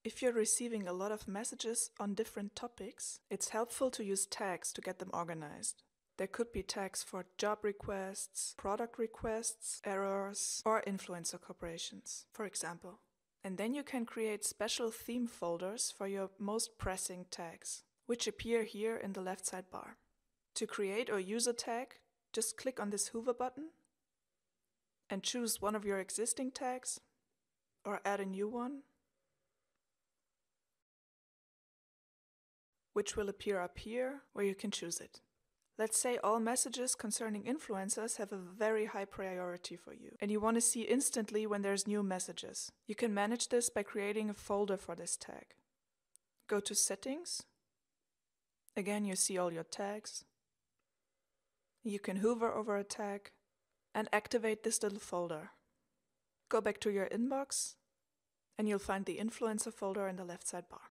If you're receiving a lot of messages on different topics, it's helpful to use tags to get them organized. There could be tags for job requests, product requests, errors, or influencer corporations, for example. And then you can create special theme folders for your most pressing tags, which appear here in the left sidebar. To create or use a tag, just click on this hover button and choose one of your existing tags or add a new one, which will appear up here where you can choose it. Let's say all messages concerning influencers have a very high priority for you, and you want to see instantly when there's new messages. You can manage this by creating a folder for this tag. Go to Settings. Again, you see all your tags. You can hover over a tag and activate this little folder. Go back to your inbox, and you'll find the influencer folder in the left sidebar.